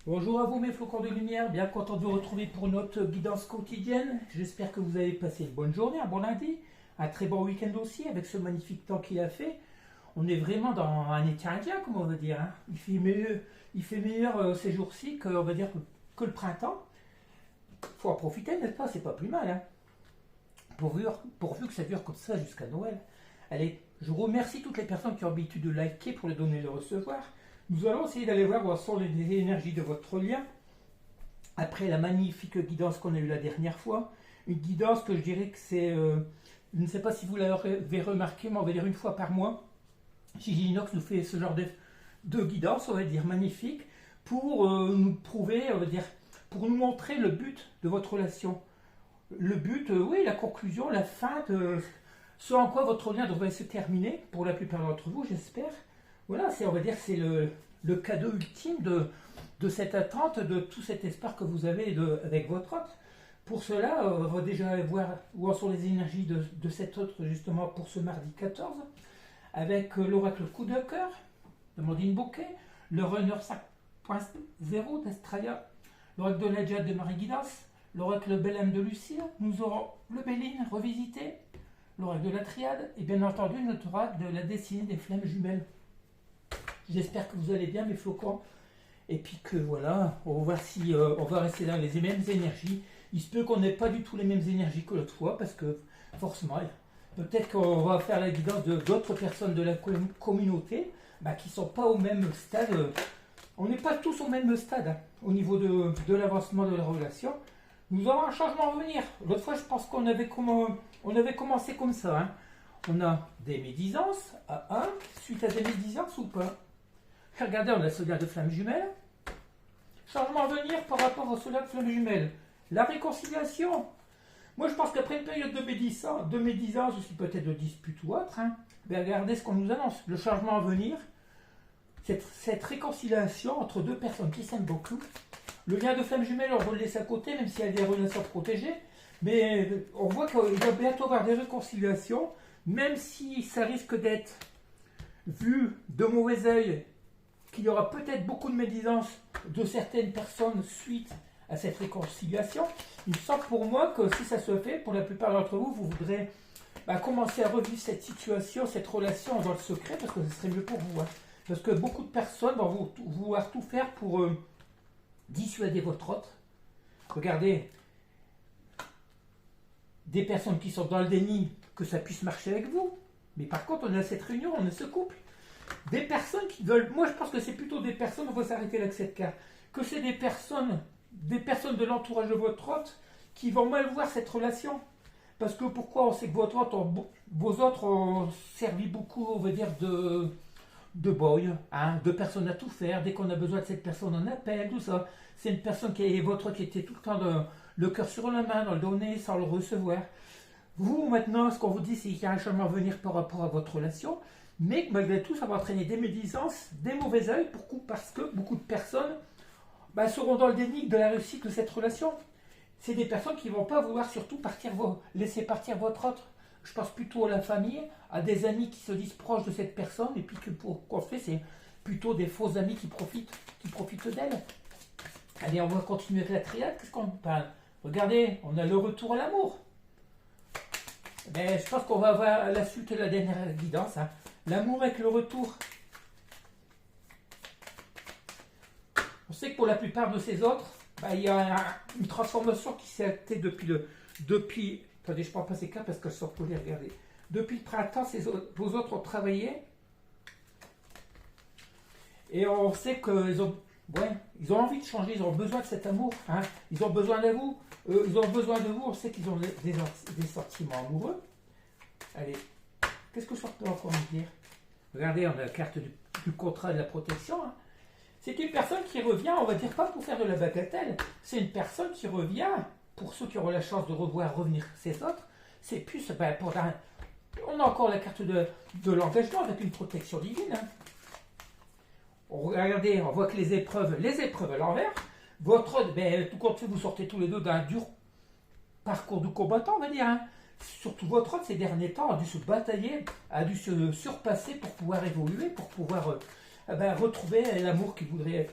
Bonjour à vous mes flocons de lumière, bien content de vous retrouver pour notre guidance quotidienne. J'espère que vous avez passé une bonne journée, un bon lundi, un très bon week-end aussi avec ce magnifique temps qu'il a fait. On est vraiment dans un été indien, comme on va dire, hein. Il fait meilleur ces jours-ci que, on va dire, que le printemps. Faut en profiter, n'est-ce pas? C'est pas plus mal, hein. Pourvu que ça dure comme ça jusqu'à Noël. Allez, je remercie toutes les personnes qui ont l'habitude de liker pour le donner et le recevoir. Nous allons essayer d'aller voir où sont les énergies de votre lien. Après la magnifique guidance qu'on a eue la dernière fois, une guidance que je dirais que c'est, je ne sais pas si vous l'avez remarqué, mais on va dire une fois par mois, Gigi Inox nous fait ce genre de guidance, on va dire magnifique, pour nous prouver, on va dire, pour nous montrer le but de votre relation. Le but, oui, la conclusion, la fin de ce en quoi votre lien devrait se terminer, pour la plupart d'entre vous, j'espère. Voilà, on va dire, c'est le cadeau ultime de cette attente, de tout cet espoir que vous avez avec votre hôte. Pour cela, on va déjà voir où en sont les énergies de cet autre, justement, pour ce mardi 14, avec l'oracle coup de cœur de Mondine Bouquet, le runner 5.0 d'Astralia, l'oracle de la Jade de Marie Guidas, l'oracle Belém de Lucie, nous aurons le Béline revisité, l'oracle de la Triade, et bien entendu notre oracle de la destinée des flammes jumelles. J'espère que vous allez bien mes flocons. Et puis que voilà, on va voir si on va rester dans les mêmes énergies. Il se peut qu'on n'ait pas du tout les mêmes énergies que l'autre fois, parce que forcément, peut-être qu'on va faire la guidance d'autres personnes de la communauté qui ne sont pas au même stade. On n'est pas tous au même stade hein, au niveau de l'avancement de la relation. Nous aurons un changement à venir. L'autre fois, je pense qu'on avait, on avait commencé comme ça. Hein. On a des médisances à 1 suite à des médisances ou pas. Regardez, on a ce lien de flammes jumelles. Changement à venir par rapport au soleil de flammes jumelles. La réconciliation. Moi, je pense qu'après une période de médisance, aussi peut-être de dispute ou autre, hein, regardez ce qu'on nous annonce. Le changement à venir, cette réconciliation entre deux personnes qui s'aiment beaucoup. Le lien de flammes jumelles, on va le laisser à côté, même s'il y a des relations protégées. Mais on voit qu'il va bientôt y avoir des réconciliations, même si ça risque d'être vu de mauvais oeil, qu'il y aura peut-être beaucoup de médisance de certaines personnes suite à cette réconciliation. Il me semble pour moi que si ça se fait, pour la plupart d'entre vous, vous voudrez commencer à revivre cette situation, cette relation dans le secret, parce que ce serait mieux pour vous. Hein. Parce que beaucoup de personnes vont vouloir tout faire pour dissuader votre autre. Regardez, des personnes qui sont dans le déni, que ça puisse marcher avec vous. Mais par contre, on a cette réunion, on a ce couple. Des personnes qui veulent. Moi, je pense que c'est plutôt des personnes, on va s'arrêter là avec cette carte, que c'est des personnes de l'entourage de votre hôte qui vont mal voir cette relation. Parce que pourquoi on sait que vos autres ont servi beaucoup, on va dire, de boy, hein, de personnes à tout faire. Dès qu'on a besoin de cette personne, on appelle, tout ça. C'est une personne qui était tout le temps le cœur sur la main, dans le donner, sans le recevoir. Vous, maintenant, ce qu'on vous dit, c'est qu'il y a un changement à venir par rapport à votre relation. Mais malgré tout, ça va entraîner des médisances, des mauvais oeils, parce que beaucoup de personnes seront dans le déni de la réussite de cette relation. C'est des personnes qui ne vont pas vouloir surtout laisser partir votre autre. Je pense plutôt à la famille, à des amis qui se disent proches de cette personne, et puis qu'on fait, c'est plutôt des faux amis qui profitent d'elle. Allez, on va continuer avec la triade. Qu'est-ce qu'on parle? Regardez, on a le retour à l'amour. Je pense qu'on va voir la suite de la dernière guidance. Hein. L'amour avec le retour. On sait que pour la plupart de ces autres, il y a une transformation qui s'est actée depuis. Attendez, je ne prends pas ces cartes parce qu'elles sont collées, regardez. Depuis le printemps, vos autres ont travaillé. Et on sait qu'ils ont envie de changer, ils ont besoin de cet amour. Hein. Ils ont besoin de vous. Ils ont besoin de vous, on sait qu'ils ont des sentiments amoureux. Allez, qu'est-ce que je peux encore vous dire? Regardez, on a la carte du contrat et de la protection. Hein. C'est une personne qui revient, on va dire pas pour faire de la bagatelle, c'est une personne qui revient, pour ceux qui auront la chance de revenir ces autres, c'est plus, on a encore la carte de l'engagement avec une protection divine. Hein. Regardez, on voit que les épreuves à l'envers, tout compte fait, vous sortez tous les deux d'un dur parcours de combattant, on va dire. Hein. Surtout votre autre, ces derniers temps, a dû se batailler, a dû se surpasser pour pouvoir évoluer, pour pouvoir retrouver l'amour qu'il voudrait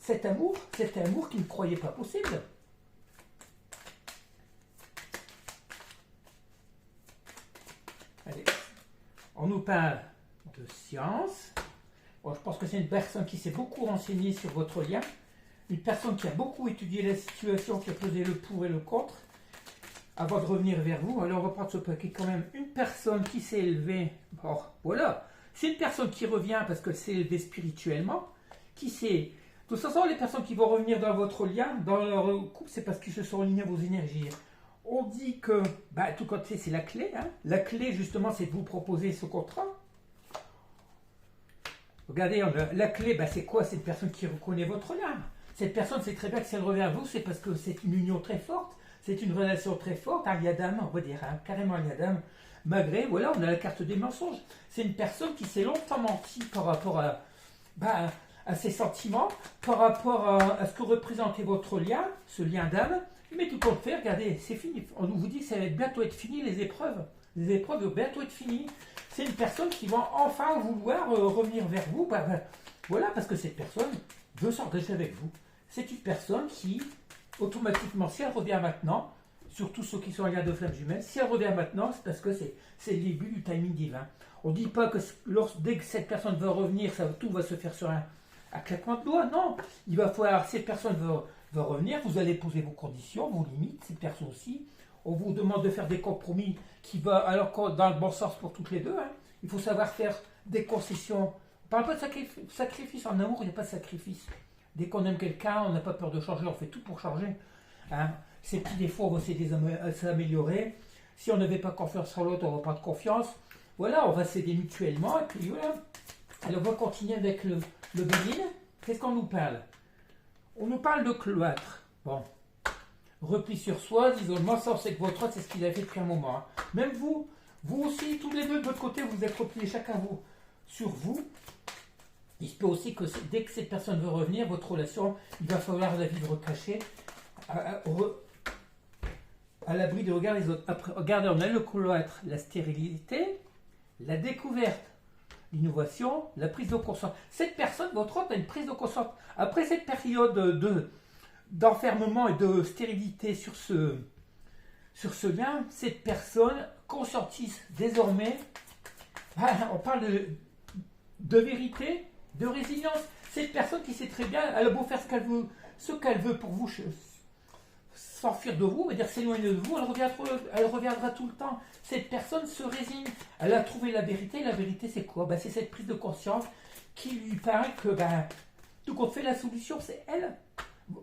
cet amour qu'il ne croyait pas possible. Allez, on nous parle de science. Bon, je pense que c'est une personne qui s'est beaucoup renseignée sur votre lien, une personne qui a beaucoup étudié la situation, qui a pesé le pour et le contre, avant de revenir vers vous. Alors on va prendre ce paquet quand même. Une personne qui s'est élevée, bon, voilà, c'est une personne qui revient parce qu'elle s'est élevée spirituellement, qui s'est... De toute façon, les personnes qui vont revenir dans votre lien, dans leur couple, c'est parce qu'ils se sont alignés à vos énergies. On dit que, tout comme c'est la clé. Hein. La clé, justement, c'est de vous proposer ce contrat. Regardez, la clé, c'est quoi? C'est une personne qui reconnaît votre lien. Cette personne sait très bien que si elle revient à vous, c'est parce que c'est une union très forte, c'est une relation très forte, un lien d'âme, on va dire, hein, carrément un lien d'âme. Malgré, voilà, on a la carte des mensonges. C'est une personne qui s'est longtemps menti par rapport à ses sentiments, par rapport à ce que représentait votre lien, ce lien d'âme. Mais tout compte fait, regardez, c'est fini. On vous dit que ça va bientôt être fini, les épreuves. Les épreuves vont bientôt être finies. C'est une personne qui va enfin vouloir revenir vers vous. Voilà, parce que cette personne veut s'engager avec vous. C'est une personne qui, automatiquement, si elle revient maintenant, surtout ceux qui sont en lien de flamme jumelle, si elle revient maintenant, c'est parce que c'est le début du timing divin. On ne dit pas que dès que cette personne va revenir, tout va se faire sur un claquement de doigts. Non, il va falloir, cette personne va revenir, vous allez poser vos conditions, vos limites, cette personne aussi. On vous demande de faire des compromis qui vont alors dans le bon sens pour toutes les deux. Hein. Il faut savoir faire des concessions. On ne parle pas de sacrifice. En amour, il n'y a pas de sacrifice. Dès qu'on aime quelqu'un, on n'a pas peur de changer, on fait tout pour changer. Hein. Ces petits défauts, on va essayer de s'améliorer. Si on n'avait pas confiance en l'autre, on va pas de confiance. Voilà, on va s'aider mutuellement. Et puis voilà. Alors on va continuer avec le bénin. Qu'est-ce qu'on nous parle? On nous parle de cloître. Bon. Repli sur soi, d'isolement, ça on sait que votre autre, c'est ce qu'il a fait depuis un moment. Hein. Même vous aussi, tous les deux de votre côté, vous êtes repliés chacun sur vous. Il se peut aussi que dès que cette personne veut revenir, votre relation, il va falloir la vivre cachée, à l'abri des regards des autres. Après, regardez, on a le cloître, la stérilité, la découverte, l'innovation, la prise de conscience. Cette personne, votre autre, a une prise de conscience. Après cette période d'enfermement et de stérilité sur ce lien, cette personne conscientise désormais, on parle de vérité, de résilience. Cette personne qui sait très bien, elle a beau faire ce qu'elle veut pour vous, s'enfuir de vous, dire s'éloigner de vous, elle reviendra tout le temps. Cette personne se résigne, elle a trouvé la vérité. La vérité, c'est quoi? C'est cette prise de conscience qui lui parle que tout compte fait, la solution, c'est elle.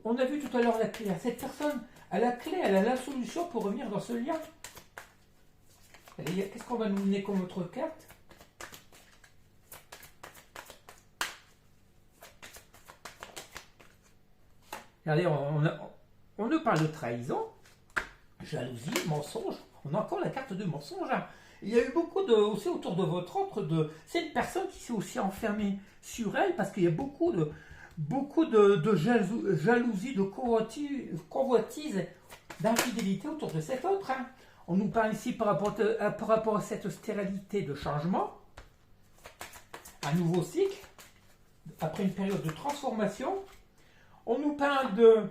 On a vu tout à l'heure la clé. Cette personne a la clé, elle a la solution pour revenir dans ce lien. Qu'est-ce qu'on va nous donner comme autre carte? Regardez, on nous parle de trahison, jalousie, mensonge. On a encore la carte de mensonge. Hein. Il y a eu beaucoup aussi autour de votre autre. C'est une personne qui s'est aussi enfermée sur elle parce qu'il y a beaucoup de jalousie, de convoitise, d'infidélité autour de cet autre. Hein. On nous parle ici par rapport à cette stérilité de changement, un nouveau cycle, après une période de transformation. On nous parle de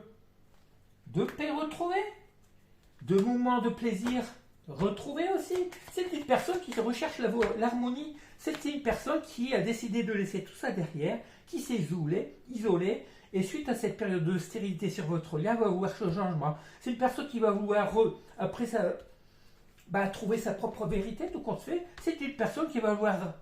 paix retrouvée, de moments de plaisir retrouvés aussi. C'est une personne qui recherche l'harmonie. C'est une personne qui a décidé de laisser tout ça derrière, qui s'est isolée, et suite à cette période de stérilité sur votre lien, va vouloir ce changement. C'est une personne qui va vouloir, après ça, trouver sa propre vérité, tout compte fait. C'est une personne qui va vouloir,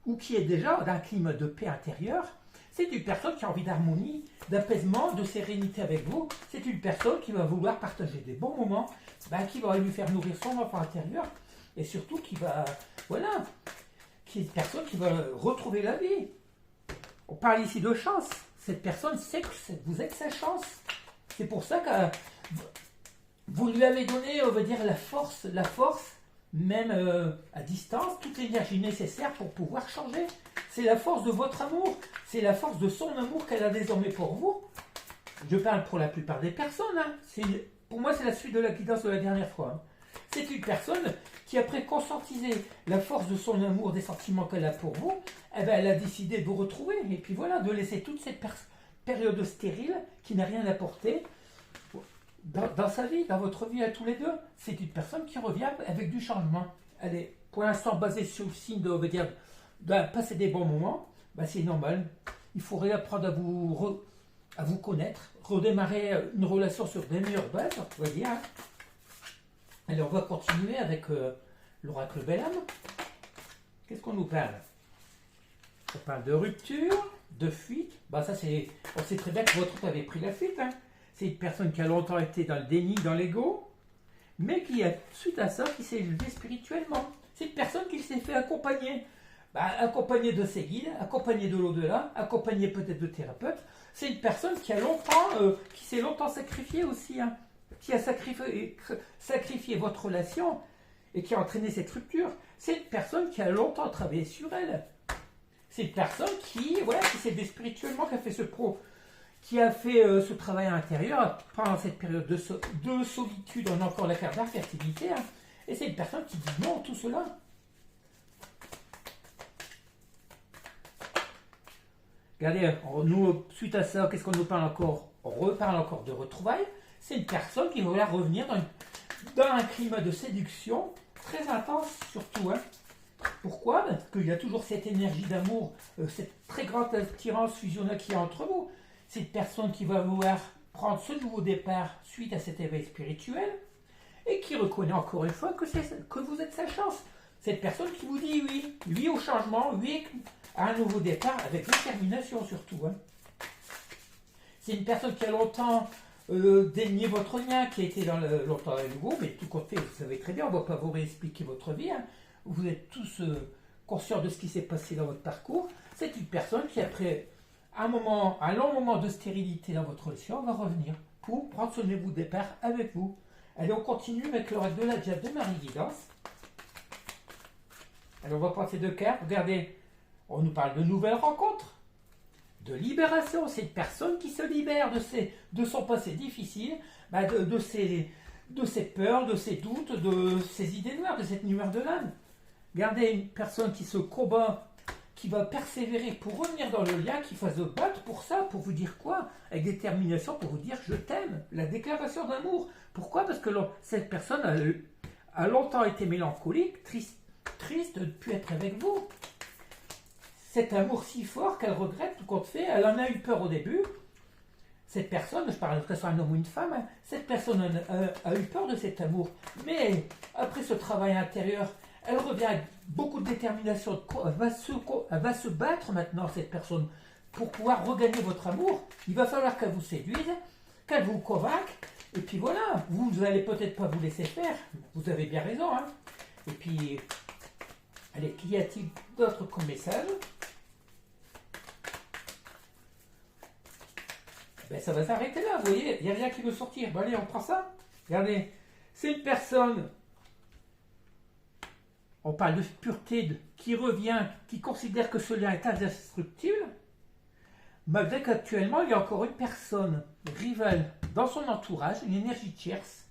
ou qui est déjà dans un climat de paix intérieure. C'est une personne qui a envie d'harmonie, d'apaisement, de sérénité avec vous. C'est une personne qui va vouloir partager des bons moments, qui va lui faire nourrir son enfant intérieur, et surtout qui est une personne qui va retrouver la vie. On parle ici de chance. Cette personne sait que vous êtes sa chance. C'est pour ça que vous lui avez donné, on va dire, la force, même à distance, toute l'énergie nécessaire pour pouvoir changer. C'est la force de votre amour, c'est la force de son amour qu'elle a désormais pour vous. Je parle pour la plupart des personnes. Hein. Pour moi, c'est la suite de la guidance de la dernière fois. Hein. C'est une personne qui, après conscientiser la force de son amour, des sentiments qu'elle a pour vous, elle a décidé de vous retrouver. Et puis voilà, de laisser toute période stérile qui n'a rien apporté dans sa vie, dans votre vie à tous les deux. C'est une personne qui revient avec du changement. Elle est pour l'instant basée sur le signe de passer des bons moments. Ben, c'est normal. Il faut réapprendre à vous connaître, redémarrer une relation sur des meilleures bases, on va dire. Alors on va continuer avec l'oracle Belle-Âme. Qu'est-ce qu'on nous parle? On parle de rupture, de fuite. Ben, ça c'est, on sait très bien que votre autre avait pris la fuite. Hein. C'est une personne qui a longtemps été dans le déni, dans l'ego, mais qui, suite à ça, qui s'est élevée spirituellement. C'est une personne qui s'est fait accompagner. Ben, accompagné de ses guides, accompagné de l'au-delà, accompagné peut-être de thérapeutes. C'est une personne qui qui s'est longtemps sacrifiée aussi, hein, qui a sacrifié votre relation et qui a entraîné cette rupture. C'est une personne qui a longtemps travaillé sur elle. C'est une personne qui s'est élevée spirituellement, qui a fait ce travail intérieur pendant cette période de solitude. On a encore la carte d'infertilité, hein, et c'est une personne qui dit non à tout cela. Regardez, nous, suite à ça, qu'est-ce qu'on nous parle encore? On reparle encore de retrouvailles. C'est une personne qui va revenir dans un climat de séduction très intense, surtout. Hein. Pourquoi? Parce qu'il y a toujours cette énergie d'amour, cette très grande attirance fusionnelle qu'il y a entre vous. C'est une personne qui va vouloir prendre ce nouveau départ suite à cet éveil spirituel et qui reconnaît encore une fois que vous êtes sa chance. Cette personne qui vous dit oui, oui au changement, oui à un nouveau départ, avec détermination surtout. Hein. C'est une personne qui a longtemps dénié votre lien, qui a été longtemps dans le groupe, mais tout compte fait, vous savez très bien, on ne va pas vous réexpliquer votre vie. Hein. Vous êtes tous conscients de ce qui s'est passé dans votre parcours. C'est une personne qui, après un long moment de stérilité dans votre relation, va revenir pour prendre ce nouveau départ avec vous. Allez, on continue avec l'oracle de la diable de Marie-Guidance. Alors, on va prendre ces deux cartes. Regardez, on nous parle de nouvelles rencontres, de libération. C'est une personne qui se libère de son passé difficile, de ses peurs, de ses doutes, de ses idées noires, de cette lumière de l'âme. Regardez, une personne qui se combat, qui va persévérer pour revenir dans le lien, qui va se battre pour ça, pour vous dire quoi? Avec détermination, pour vous dire je t'aime. La déclaration d'amour. Pourquoi? Parce que cette personne a longtemps été mélancolique, triste de ne plus être avec vous. Cet amour si fort qu'elle regrette tout compte fait. Elle en a eu peur au début. Cette personne, je parle que ce soit un homme ou une femme, hein, cette personne a eu peur de cet amour. Mais après ce travail intérieur, elle revient avec beaucoup de détermination. Elle va se battre maintenant, cette personne, pour pouvoir regagner votre amour. Il va falloir qu'elle vous séduise, qu'elle vous convainque. Et puis voilà, vous n'allez peut-être pas vous laisser faire. Vous avez bien raison. Hein. Et puis, allez, qu'y a-t-il d'autre comme message? Ben, ça va s'arrêter là, vous voyez, il n'y a rien qui veut sortir. Bon, allez, on prend ça. Regardez, c'est une personne, on parle de pureté, qui revient, qui considère que ce lien est indestructible, malgré qu'actuellement, il y a encore une personne rivale dans son entourage, une énergie tierce.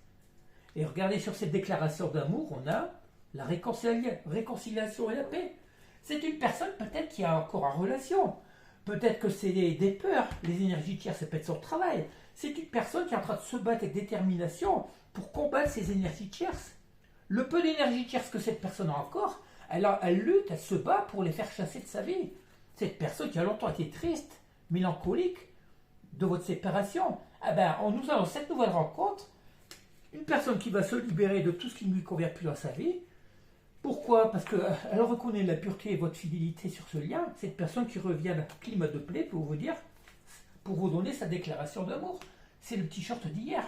Et regardez, sur cette déclaration d'amour, on a la réconciliation et la paix. C'est une personne peut-être qui est encore en relation. Peut-être que c'est des peurs, les énergies tierces, ça peut être son travail. C'est une personne qui est en train de se battre avec détermination pour combattre ces énergies tierces. Le peu d'énergie tierce que cette personne a encore, elle lutte, elle se bat pour les faire chasser de sa vie. Cette personne qui a longtemps été triste, mélancolique de votre séparation, nous avons cette nouvelle rencontre, une personne qui va se libérer de tout ce qui ne lui convient plus dans sa vie. Pourquoi? Parce qu'elle reconnaît la pureté et votre fidélité sur ce lien. Cette personne qui revient d'un climat de plaie pour vous donner sa déclaration d'amour. C'est le t-shirt d'hier.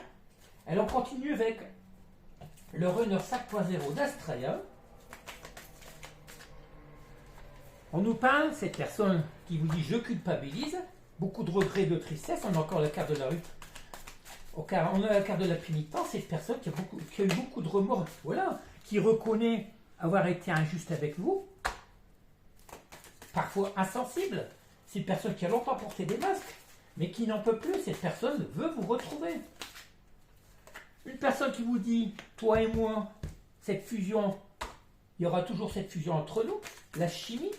Alors on continue avec le runner 5.0 d'Astraya. On nous parle, cette personne qui vous dit je culpabilise, beaucoup de regrets, de tristesse. On a encore la carte de la rue. On a la carte de la pénitence. Cette personne qui a eu beaucoup de remords, voilà, qui reconnaît avoir été injuste avec vous, parfois insensible. C'est une personne qui a longtemps porté des masques, mais qui n'en peut plus. Cette personne veut vous retrouver. Une personne qui vous dit, toi et moi, cette fusion, il y aura toujours cette fusion entre nous, la chimie.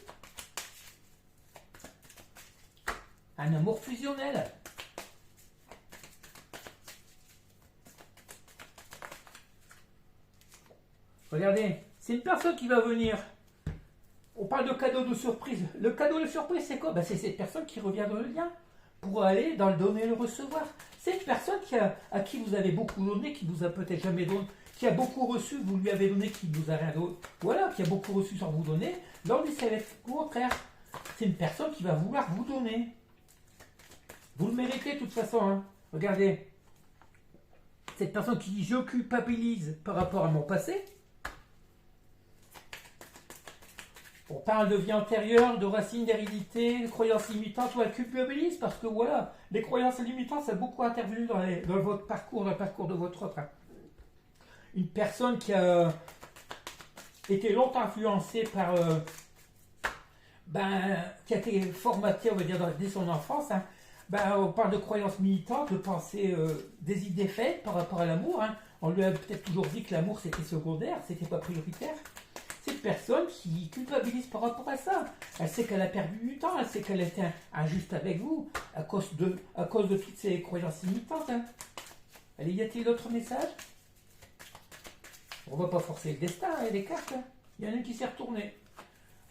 un amour fusionnel. Regardez, c'est une personne qui va venir. On parle de cadeau de surprise. Le cadeau de surprise, c'est quoi? Ben, c'est cette personne qui revient dans le lien pour aller dans le donner et le recevoir. C'est une personne à qui vous avez beaucoup donné, qui vous a peut-être jamais donné, qui a beaucoup reçu, vous lui avez donné, qui ne vous a rien donné. Voilà, qui a beaucoup reçu sans vous donner. Là, on essaie d'être au contraire. C'est une personne qui va vouloir vous donner. Vous le méritez de toute façon. Hein. Regardez. Cette personne qui dit je culpabilise par rapport à mon passé. On parle de vie antérieure, de racines, d'hérédité, de croyances limitantes, ou elle culpabilise parce que voilà, les croyances limitantes, ça a beaucoup intervenu dans votre parcours, dans le parcours de votre autre. Hein. Une personne qui a été longtemps influencée par, qui a été formatée, on va dire, dès son enfance. Hein. On parle de croyances militantes, de pensées, des idées faites par rapport à l'amour. Hein. On lui a peut-être toujours dit que l'amour c'était secondaire, c'était pas prioritaire. Cette personne qui culpabilise par rapport à ça. Elle sait qu'elle a perdu du temps, elle sait qu'elle était injuste avec vous à cause de toutes ces croyances limitantes. Hein. Allez, y a-t-il d'autres messages? On ne va pas forcer le destin et les cartes. Hein. Il y en a une qui s'est retournée.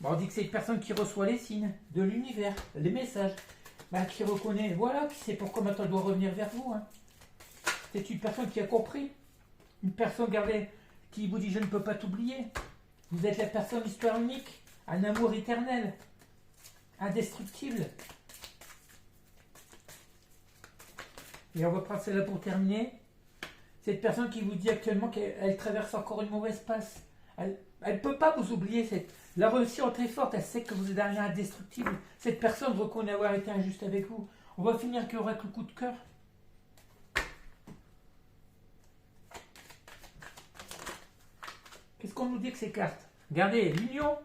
On dit que c'est une personne qui reçoit les signes de l'univers, les messages, qui reconnaît, voilà, qui sait pourquoi maintenant elle doit revenir vers vous. Hein. C'est une personne qui a compris. Une personne, regardez, qui vous dit je ne peux pas t'oublier. Vous êtes la personne histoire unique, un amour éternel, indestructible. Et on va prendre celle-là pour terminer. Cette personne qui vous dit actuellement qu'elle traverse encore une mauvaise passe. Elle ne peut pas vous oublier. La relation est très forte, elle sait que vous êtes un lien indestructible. Cette personne reconnaît avoir été injuste avec vous. On va finir avec le coup de cœur. Qu'est-ce qu'on nous dit que ces cartes? Regardez, l'union.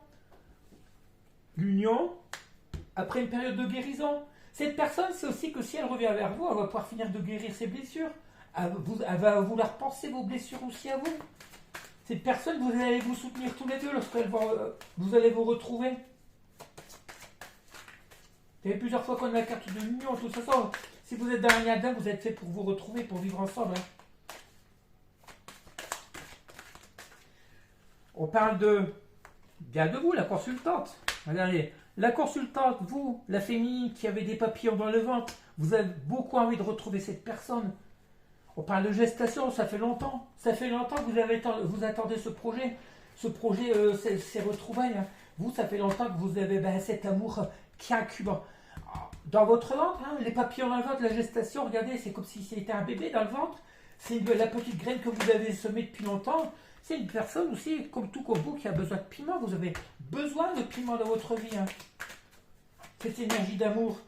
L'union, après une période de guérison. Cette personne, c'est aussi que si elle revient vers vous, elle va pouvoir finir de guérir ses blessures. Elle va vouloir penser vos blessures aussi à vous. Cette personne, vous allez vous soutenir tous les deux lorsque vous allez vous retrouver. Il y a plusieurs fois qu'on a la carte de l'union. De toute façon, si vous êtes dans un lien d'âme, vous êtes fait pour vous retrouver, pour vivre ensemble. Hein. On parle bien de vous, la consultante. Regardez, la consultante, vous, la féminine qui avait des papillons dans le ventre, vous avez beaucoup envie de retrouver cette personne. On parle de gestation, ça fait longtemps. Ça fait longtemps que vous attendez ce projet. Ce projet, ces retrouvailles. Hein. Vous, ça fait longtemps que vous avez cet amour qui incube. Dans votre ventre, hein, les papillons dans le ventre, la gestation, regardez, c'est comme si c'était un bébé dans le ventre. C'est la petite graine que vous avez semée depuis longtemps. C'est une personne aussi, comme vous, qui a besoin de piment. Vous avez besoin de piment dans votre vie. Hein. Cette énergie d'amour.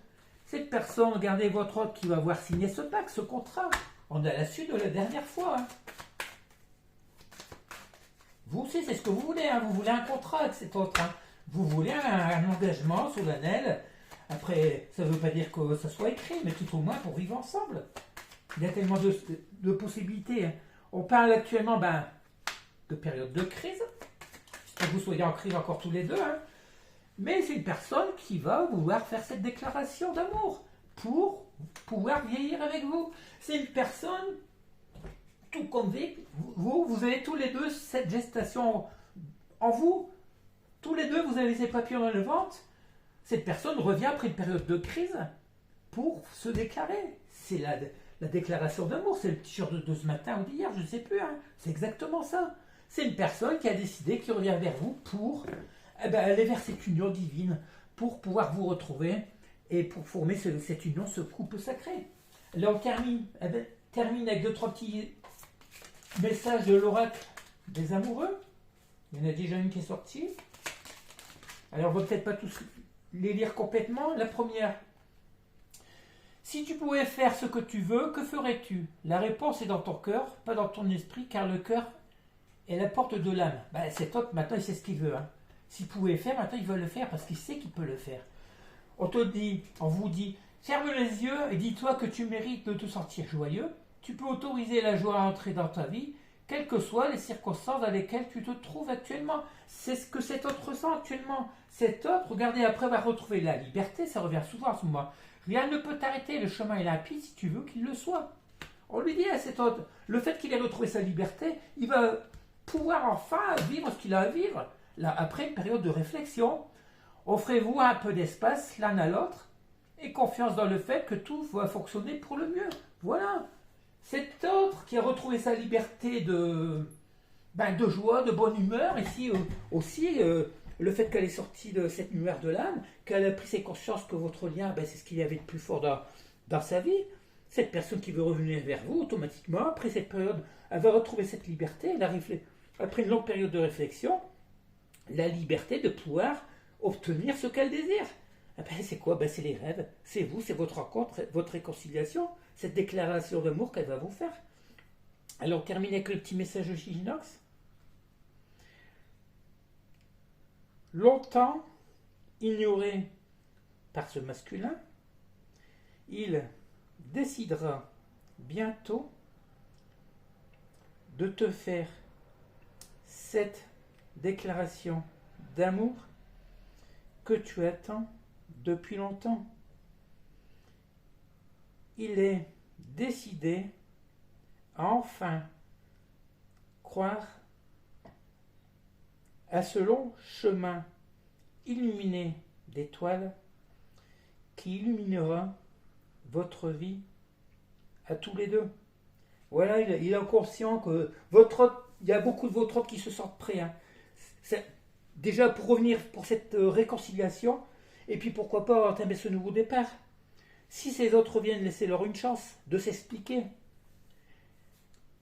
Cette personne, regardez votre autre qui va voir signer ce pacte, ce contrat. On a la suite de la dernière fois. Hein. Vous aussi, c'est ce que vous voulez. Hein. Vous voulez un contrat avec cet autre. Hein. Vous voulez un engagement solennel. Après, ça ne veut pas dire que ça soit écrit, mais tout au moins pour vivre ensemble. Il y a tellement de possibilités. Hein. On parle actuellement de période de crise. J'espère que vous soyez en crise encore tous les deux. Hein. Mais c'est une personne qui va vouloir faire cette déclaration d'amour pour pouvoir vieillir avec vous. C'est une personne, tout comme vous avez tous les deux cette gestation en vous. Tous les deux, vous avez ces papillons dans le ventre. Cette personne revient après une période de crise pour se déclarer. C'est la déclaration d'amour. C'est le t-shirt de ce matin ou d'hier, je ne sais plus. Hein. C'est exactement ça. C'est une personne qui a décidé, qui revient vers vous pour aller vers cette union divine, pour pouvoir vous retrouver et pour former cette union, ce couple sacré. Là, on termine avec 2-3 petits messages de l'oracle des amoureux. Il y en a déjà une qui est sortie. Alors, on ne va peut-être pas tous les lire complètement. La première. Si tu pouvais faire ce que tu veux, que ferais-tu? La réponse est dans ton cœur, pas dans ton esprit, car le cœur est la porte de l'âme. Cet homme, maintenant, il sait ce qu'il veut. Hein. S'il pouvait faire, maintenant, il veut le faire parce qu'il sait qu'il peut le faire. On vous dit, ferme les yeux et dis-toi que tu mérites de te sentir joyeux. Tu peux autoriser la joie à entrer dans ta vie, quelles que soient les circonstances dans lesquelles tu te trouves actuellement. C'est ce que cet autre ressent actuellement. Cet autre, regardez, après avoir retrouvé la liberté, ça revient souvent en ce moment. Rien ne peut t'arrêter, le chemin est limpide si tu veux qu'il le soit. On lui dit à cet autre, le fait qu'il ait retrouvé sa liberté, il va pouvoir enfin vivre ce qu'il a à vivre. Là, après une période de réflexion, offrez-vous un peu d'espace l'un à l'autre et confiance dans le fait que tout va fonctionner pour le mieux. Voilà. Cet autre qui a retrouvé sa liberté de joie, de bonne humeur, ici aussi, le fait qu'elle est sortie de cette lumière de l'âme, qu'elle a pris ses consciences que votre lien, c'est ce qu'il y avait de plus fort dans sa vie. Cette personne qui veut revenir vers vous, automatiquement, après cette période, elle va retrouver cette liberté, après une longue période de réflexion, la liberté de pouvoir obtenir ce qu'elle désire. C'est quoi? C'est les rêves, c'est vous, c'est votre rencontre, votre réconciliation, cette déclaration d'amour qu'elle va vous faire. Alors on termine avec le petit message de Giginox. Longtemps ignoré par ce masculin, il décidera bientôt de te faire cette déclaration d'amour que tu attends depuis longtemps. Il est décidé à enfin croire à ce long chemin illuminé d'étoiles qui illuminera votre vie à tous les deux. Voilà, il est conscient que il y a beaucoup de votre autres qui se sentent prêts. Déjà pour revenir pour cette réconciliation, et puis pourquoi pas entamer ce nouveau départ. Si ces autres viennent, laissez-leur une chance de s'expliquer.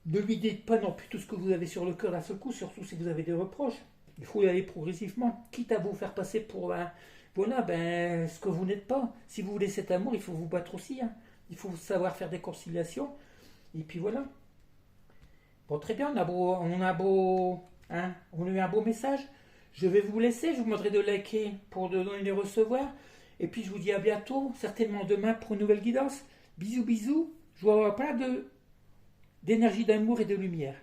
Ne lui dites pas non plus tout ce que vous avez sur le cœur d'un seul coup, surtout si vous avez des reproches. Il faut y aller progressivement, quitte à vous faire passer pour ce que vous n'êtes pas. Si vous voulez cet amour, il faut vous battre aussi. Il faut savoir faire des conciliations. Et puis voilà. Bon, très bien, on a eu un beau message. Je vais vous laisser, je vous demanderai de liker pour donner les recevoir. Et puis je vous dis à bientôt, certainement demain pour une nouvelle guidance. Bisous, bisous. Je vous envoie plein d'énergie, d'amour et de lumière.